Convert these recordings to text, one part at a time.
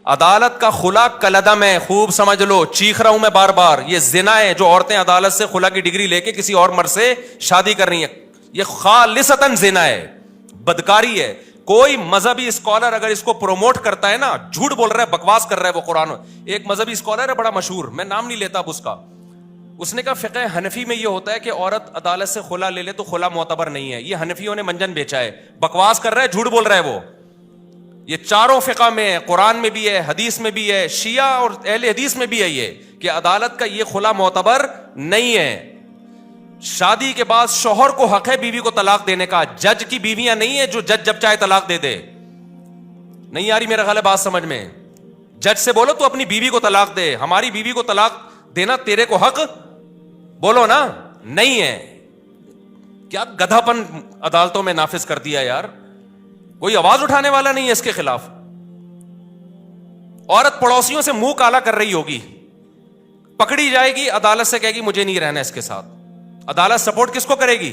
عدالت کا خلا کلدم ہے، خوب سمجھ لو، چیخ رہا ہوں میں بار بار، یہ زنا ہے جو عورتیں عدالت سے خلا کی ڈگری لے کے کسی اور مرد سے شادی کر رہی ہیں، یہ خالصتاً زنا ہے، بدکاری ہے. کوئی مذہبی اسکالر اگر اس کو پروموٹ کرتا ہے نا، جھوٹ بول رہا ہے، بکواس کر رہا ہے وہ قرآن. ایک مذہبی اسکالر ہے بڑا مشہور، میں نام نہیں لیتا اب اس کا، اس نے کہا فقہ حنفی میں یہ ہوتا ہے کہ عورت عدالت سے خلا لے لے تو خلا معتبر نہیں ہے. یہ حنفیوں نے منجن بیچا ہے، بکواس کر رہا ہے، جھوٹ بول رہا ہے وہ. یہ چاروں فقہ میں ہے، قرآن میں بھی ہے، حدیث میں بھی ہے، شیعہ اور اہل حدیث میں بھی ہے یہ کہ عدالت کا یہ خلا معتبر نہیں ہے. شادی کے بعد شوہر کو حق ہے بیوی کو طلاق دینے کا، جج کی بیویاں نہیں ہے جو جج جب چاہے طلاق دے دے. نہیں آ رہی میرا خیال ہے بات سمجھ میں؟ جج سے بولو تو اپنی بیوی کو طلاق دے، ہماری بیوی کو طلاق دینا تیرے کو حق بولو نا نہیں ہے. کیا گدھا پن عدالتوں میں نافذ کر دیا یار، کوئی آواز اٹھانے والا نہیں ہے اس کے خلاف. عورت پڑوسیوں سے منہ کالا کر رہی ہوگی، پکڑی جائے گی، عدالت سے کہے گی مجھے نہیں رہنا اس کے ساتھ. عدالت سپورٹ کس کو کرے گی؟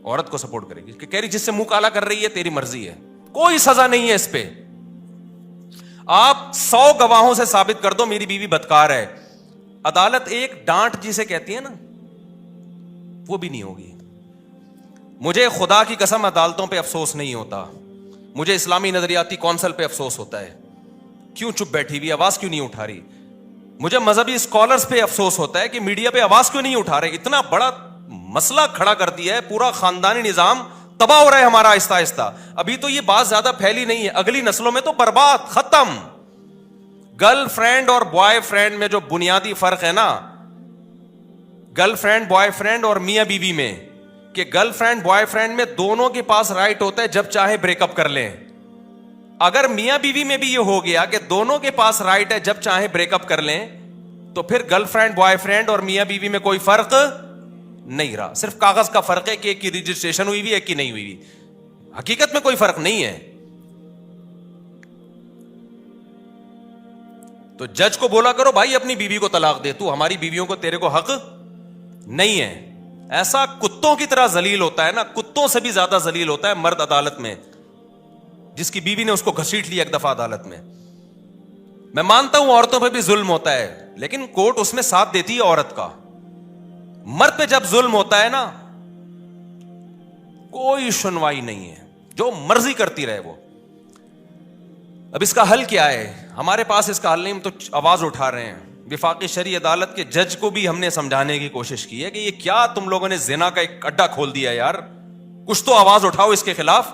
عورت کو سپورٹ کرے گی کہ کہہ رہی جس سے منہ کالا کر رہی ہے تیری مرضی ہے، کوئی سزا نہیں ہے اس پہ. آپ 100 گواہوں سے ثابت کر دو میری بیوی بدکار ہے، عدالت ایک ڈانٹ جسے کہتی ہے نا وہ بھی نہیں ہوگی. مجھے خدا کی قسم عدالتوں پہ افسوس نہیں ہوتا، مجھے اسلامی نظریاتی کونسل پہ افسوس ہوتا ہے، کیوں چپ بیٹھی ہوئی، آواز کیوں نہیں اٹھا رہی. مجھے مذہبی اسکالرز پہ افسوس ہوتا ہے کہ میڈیا پہ آواز کیوں نہیں اٹھا رہے. اتنا بڑا مسئلہ کھڑا کر دیا ہے، پورا خاندانی نظام تباہ ہو رہا ہے ہمارا آہستہ آہستہ. ابھی تو یہ بات زیادہ پھیلی نہیں ہے، اگلی نسلوں میں تو برباد، ختم. گرل فرینڈ اور بوائے فرینڈ میں جو بنیادی فرق ہے نا، گرل فرینڈ بوائے فرینڈ اور میاں بیوی میں، کہ گرل فرینڈ بوائے فرینڈ میں دونوں کے پاس رائٹ ہوتا ہے جب چاہے بریک اپ کر لیں. اگر میاں بیوی میں بھی یہ ہو گیا کہ دونوں کے پاس رائٹ ہے جب چاہے بریک اپ کر لیں، تو پھر گرل فرینڈ بوائے فرینڈ اور میاں بیوی میں کوئی فرق نہیں رہا. صرف کاغذ کا فرق ہے کہ ایک کی رجسٹریشن ہوئی ہوئی ایک کی نہیں ہوئی ہوئی، حقیقت میں کوئی فرق نہیں ہے. تو جج کو بولا کرو بھائی اپنی بیوی کو طلاق دے، تو ہماری بیویوں کو تیرے کو حق نہیں ہے. ایسا کتوں کی طرح ذلیل ہوتا ہے نا، کتوں سے بھی زیادہ ذلیل ہوتا ہے مرد عدالت میں جس کی بیوی نے اس کو گھسیٹ لیا ایک دفعہ عدالت میں. میں مانتا ہوں عورتوں پہ بھی ظلم ہوتا ہے، لیکن کورٹ اس میں ساتھ دیتی ہے عورت کا. مرد پہ جب ظلم ہوتا ہے نا کوئی سنوائی نہیں ہے، جو مرضی کرتی رہے وہ. اب اس کا حل کیا ہے؟ ہمارے پاس اس کا حل نہیں، ہم تو آواز اٹھا رہے ہیں. وفاقی شرعی عدالت کے جج کو بھی ہم نے سمجھانے کی کوشش کی ہے کہ یہ کیا تم لوگوں نے زنا کا ایک اڈا کھول دیا یار، کچھ تو آواز اٹھاؤ اس کے خلاف.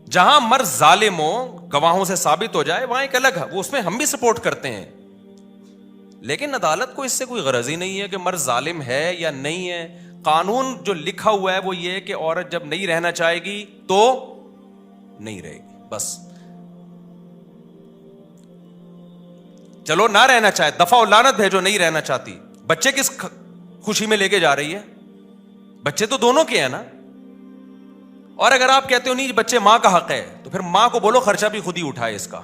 جہاں مرد ظالم ہو، گواہوں سے ثابت ہو جائے، وہاں ایک الگ ہے، وہ اس میں ہم بھی سپورٹ کرتے ہیں. لیکن عدالت کو اس سے کوئی غرض ہی نہیں ہے کہ مرد ظالم ہے یا نہیں ہے. قانون جو لکھا ہوا ہے وہ یہ ہے کہ عورت جب نہیں رہنا چاہے گی تو نہیں رہے گی، بس. چلو نہ رہنا چاہے، دفع و لعنت بھیجو، نہیں رہنا چاہتی. بچے کس خوشی میں لے کے جا رہی ہے؟ بچے تو دونوں کے ہیں نا. اور اگر آپ کہتے ہو نہیں بچے ماں کا حق ہے، تو پھر ماں کو بولو خرچہ بھی خود ہی اٹھائے اس کا.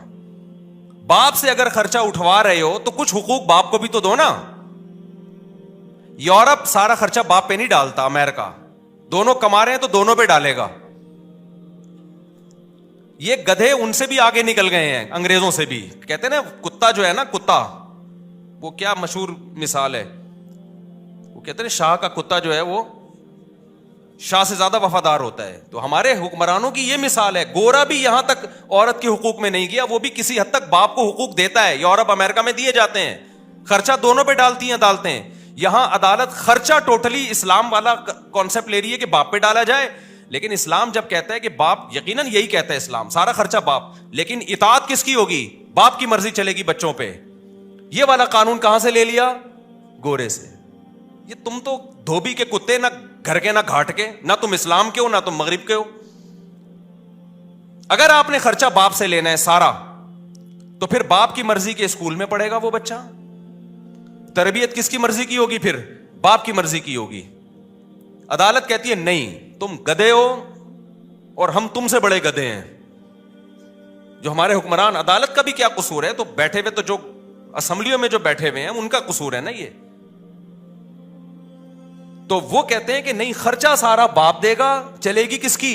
باپ سے اگر خرچہ اٹھوا رہے ہو تو کچھ حقوق باپ کو بھی تو دو نا. یورپ سارا خرچہ باپ پہ نہیں ڈالتا، امریکہ دونوں کما رہے ہیں تو دونوں پہ ڈالے گا. یہ گدھے ان سے بھی آگے نکل گئے ہیں، انگریزوں سے بھی. کہتے ہیں نا کتا جو ہے نا، کتا، وہ کیا مشہور مثال ہے، وہ کہتے ہیں شاہ کا کتا جو ہے وہ شاہ سے زیادہ وفادار ہوتا ہے. تو ہمارے حکمرانوں کی یہ مثال ہے. گورا بھی یہاں تک عورت کے حقوق میں نہیں گیا، وہ بھی کسی حد تک باپ کو حقوق دیتا ہے. یورپ امریکہ میں دیے جاتے ہیں، خرچہ دونوں پہ ڈالتی ہیں عدالتیں. یہاں عدالت خرچہ ٹوٹلی اسلام والا کانسیپٹ لے رہی ہے کہ باپ پہ ڈالا جائے. لیکن اسلام جب کہتا ہے کہ باپ، یقیناً یہی کہتا ہے اسلام، سارا خرچہ باپ، لیکن اطاعت کس کی ہوگی؟ باپ کی مرضی چلے گی بچوں پہ. یہ والا قانون کہاں سے لے لیا؟ گورے سے. یہ تم تو دھوبی کے کتے، نہ گھر کے نہ گھاٹ کے، نہ تم اسلام کے ہو نہ تم مغرب کے ہو. اگر آپ نے خرچہ باپ سے لینا ہے سارا، تو پھر باپ کی مرضی کے اسکول میں پڑھے گا وہ بچہ. تربیت کس کی مرضی کی ہوگی؟ پھر باپ کی مرضی کی ہوگی. عدالت کہتی ہے نہیں، تم گدھے ہو اور ہم تم سے بڑے گدھے ہیں. جو ہمارے حکمران، عدالت کا بھی کیا قصور ہے؟ تو بیٹھے ہوئے تو جو اسمبلیوں میں جو بیٹھے ہوئے ہیں ان کا قصور ہے نا یہ. تو وہ کہتے ہیں کہ نہیں، خرچہ سارا باپ دے گا، چلے گی کس کی؟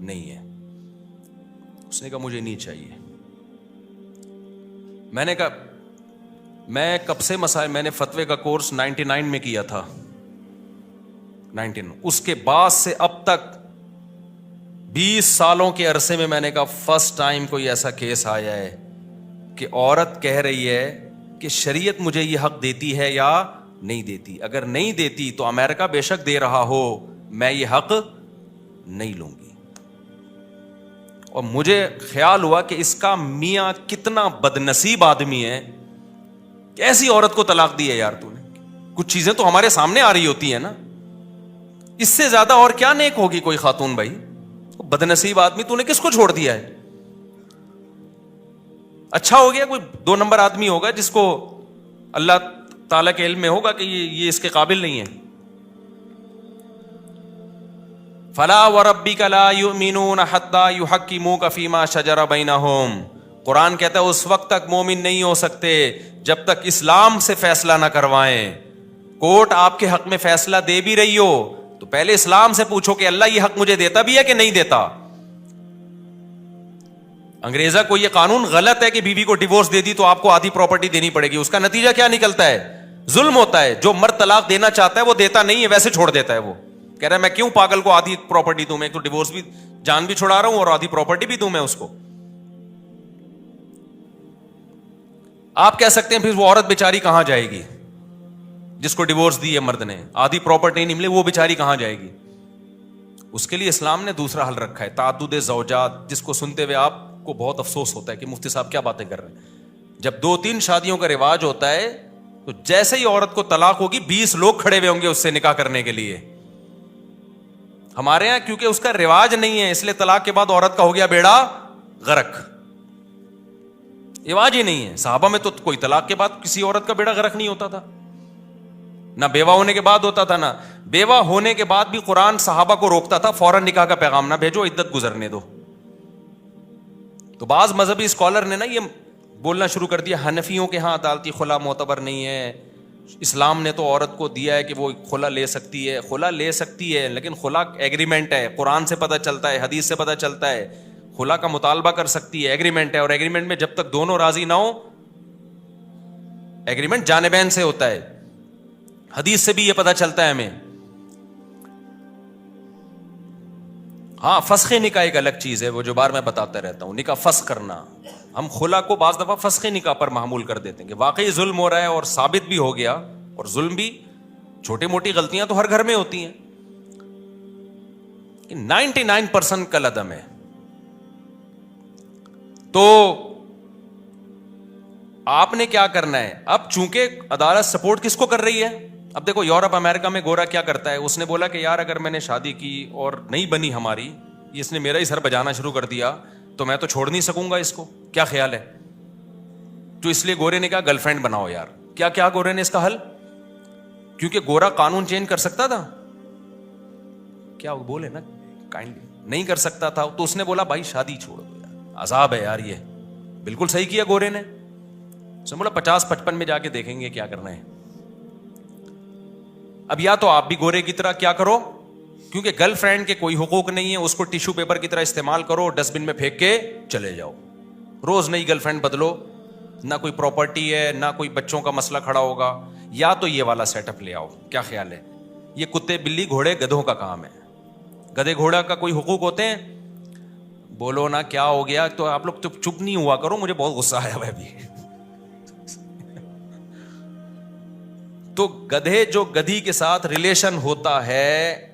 نہیں ہے. اس نے کہا مجھے نہیں چاہیے. میں نے کہا میں کب سے مسائل, میں نے فتوے کا کورس 99 میں کیا تھا, 19. اس کے بعد سے اب تک 20 سالوں کے عرصے میں نے کہا فرسٹ ٹائم کوئی ایسا کیس آیا ہے کہ عورت کہہ رہی ہے کہ شریعت مجھے یہ حق دیتی ہے یا نہیں دیتی. اگر نہیں دیتی تو امریکہ بے شک دے رہا ہو, میں یہ حق نہیں لوں گی. اور مجھے خیال ہوا کہ اس کا میاں کتنا بدنصیب آدمی ہے کہ ایسی عورت کو طلاق دی ہے یار تو نے. کچھ چیزیں تو ہمارے سامنے آ رہی ہوتی ہیں نا, اس سے زیادہ اور کیا نیک ہوگی کوئی خاتون بھائی. بدنصیب آدمی, تو نے کس کو چھوڑ دیا ہے؟ اچھا ہو گیا کوئی 2 نمبر آدمی ہوگا جس کو اللہ تعالیٰ کے علم میں ہوگا کہ یہ اس کے قابل نہیں ہے. فلا وربک لا یؤمنون حتی یحکموک فیما شجر بینہم. قرآن کہتا ہے اس وقت تک مومن نہیں ہو سکتے جب تک اسلام سے فیصلہ نہ کروائیں. کورٹ آپ کے حق میں فیصلہ دے بھی رہی ہو تو پہلے اسلام سے پوچھو کہ اللہ یہ حق مجھے دیتا بھی ہے کہ نہیں دیتا. انگریزا کو یہ قانون غلط ہے کہ بیوی کو ڈیورس دے دی تو آپ کو آدھی پراپرٹی دینی پڑے گی. اس کا نتیجہ کیا نکلتا ہے؟ ظلم ہوتا ہے. جو مرد طلاق دینا چاہتا ہے وہ دیتا نہیں ہے, ویسے چھوڑ دیتا ہے. وہ کہہ رہا ہے میں کیوں پاگل کو آدھی پراپرٹی دوں, میں تو ڈیورس بھی, جان بھی چھڑا رہا ہوں اور آدھی پراپرٹی بھی دوں میں اس کو. آپ کہہ سکتے ہیں پھر وہ عورت بیچاری کہاں جائے گی جس کو ڈیورس دی ہے مرد نے, آدھی پراپرٹی نہیں ملے, وہ بیچاری کہاں جائے گی؟ اس کے لیے اسلام نے دوسرا حل رکھا ہے, تعدد زوجات, جس کو سنتے ہوئے آپ کو بہت افسوس ہوتا ہے کہ مفتی صاحب کیا باتیں کر رہے ہیں. جب 2-3 شادیوں کا رواج ہوتا ہے تو جیسے ہی عورت کو طلاق ہوگی 20 لوگ کھڑے ہوئے ہوں گے اس سے نکاح کرنے کے لیے. ہمارے یہاں کیونکہ اس کا رواج نہیں ہے اس لیے طلاق کے بعد عورت کا ہو گیا بیڑا غرق. رواج ہی نہیں ہے. صحابہ میں تو کوئی طلاق کے بعد کسی عورت کا بیڑا غرق نہیں ہوتا تھا, نہ بیوہ ہونے کے بعد ہوتا تھا, نہ بیوہ ہونے کے بعد بھی قرآن صحابہ کو روکتا تھا فوراً نکاح کا پیغام نہ بھیجو, عدت گزرنے دو. تو بعض مذہبی اسکالر نے نا یہ بولنا شروع کر دیا حنفیوں کے ہاں عدالتی خلا معتبر نہیں ہے, اسلام نے تو عورت کو دیا ہے کہ وہ خلا لے سکتی ہے. خلا لے سکتی ہے لیکن خلا ایگریمنٹ ہے, قرآن سے پتہ چلتا ہے, حدیث سے پتہ چلتا ہے. خلا کا مطالبہ کر سکتی ہے, ایگریمنٹ ہے, اور ایگریمنٹ میں جب تک دونوں راضی نہ ہو, ایگریمنٹ جانبین سے ہوتا ہے. حدیث سے بھی یہ پتہ چلتا ہے ہمیں. ہاں فسخ نکاح ایک الگ چیز ہے, وہ جو بار میں بتاتا رہتا ہوں, نکاح فسخ کرنا. ہم خلا کو بعض دفعہ فسخ نکاح پر معمول کر دیتے ہیں کہ واقعی ظلم ہو رہا ہے اور ثابت بھی ہو گیا, اور ظلم بھی, چھوٹی موٹی غلطیاں تو ہر گھر میں ہوتی ہیں, 99% کل عدم ہے. تو آپ نے کیا کرنا ہے اب, چونکہ عدالت سپورٹ کس کو کر رہی ہے. اب دیکھو یورپ امریکہ میں گورا کیا کرتا ہے, اس نے بولا کہ یار اگر میں نے شادی کی اور نہیں بنی ہماری, اس نے میرا ہی سر بجانا شروع کر دیا تو میں تو چھوڑ نہیں سکوں گا اس کو, کیا خیال ہے؟ تو اس لیے گورے نے کہا گرل فرینڈ بناؤ یار. کیا کیا گورے نے اس کا حل, کیونکہ گورا قانون چینج کر سکتا تھا, کیا بولے نا کائنڈلی نہیں کر سکتا تھا, تو اس نے بولا بھائی شادی چھوڑ دو یار, عذاب ہے یار. یہ بالکل صحیح کیا گورے نے. اس نے بولا 50-55 میں جا کے دیکھیں گے کیا کرنا ہے. اب یا تو آپ بھی گورے کی طرح کیا کرو, کیونکہ گرل فرینڈ کے کوئی حقوق نہیں ہے, اس کو ٹیشو پیپر کی طرح استعمال کرو, ڈسٹ بن میں پھینک کے چلے جاؤ. روز نئی گرل فرینڈ بدلو, نہ کوئی پراپرٹی ہے نہ کوئی بچوں کا مسئلہ کھڑا ہوگا. یا تو یہ والا سیٹ اپ لے آؤ, کیا خیال ہے؟ یہ کتے بلی گھوڑے گدھوں کا کام ہے. گدھے گھوڑا کا کوئی حقوق ہوتے ہیں؟ بولو نا کیا ہو گیا, تو آپ لوگ چپ نہیں ہوا کرو, مجھے بہت غصہ آیا ہوا ابھی. تو گدھے جو گدھی کے ساتھ ریلیشن ہوتا ہے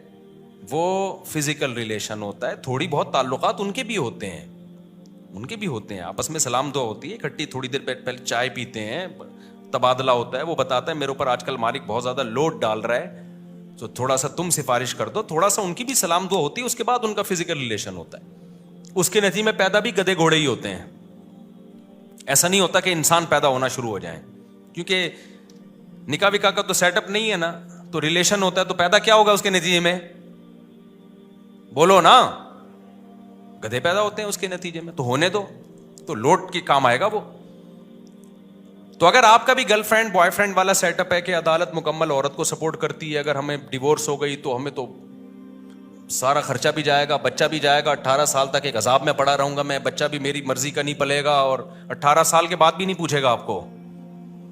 وہ فزیکل ریلیشن ہوتا ہے, تھوڑی بہت تعلقات ان کے بھی ہوتے ہیں, ان کے بھی ہوتے ہیں, آپس میں سلام دعا ہوتی ہے, اکٹھی تھوڑی دیر پہلے چائے پیتے ہیں, تبادلہ ہوتا ہے. وہ بتاتا ہے میرے اوپر آج کل مالک بہت زیادہ لوڈ ڈال رہا ہے تو تھوڑا سا تم سفارش کر دو, تھوڑا سا ان کی بھی سلام دعا ہوتی ہے, اس کے بعد ان کا فزیکل ریلیشن ہوتا ہے. اس کے نتیجے میں پیدا بھی گدھے گھوڑے ہی ہوتے ہیں. ایسا نہیں ہوتا کہ انسان پیدا ہونا شروع ہو جائیں, کیونکہ نکاح وکاح کا تو سیٹ اپ نہیں ہے نا, تو ریلیشن ہوتا ہے تو پیدا کیا ہوگا اس کے نتیجے میں, بولو نا, گدھے پیدا ہوتے ہیں اس کے نتیجے میں. تو ہونے دو, تو لوٹ کے کام آئے گا وہ. تو اگر آپ کا بھی گرل فرینڈ بوائے فرینڈ والا سیٹ اپ ہے کہ عدالت مکمل عورت کو سپورٹ کرتی ہے, اگر ہمیں ڈیورس ہو گئی تو ہمیں تو سارا خرچہ بھی جائے گا, بچہ بھی جائے گا, 18 سال تک ایک عذاب میں پڑا رہوں گا میں, بچہ بھی میری مرضی کا نہیں پلے گا, اور 18 سال کے بعد بھی نہیں پوچھے گا آپ کو,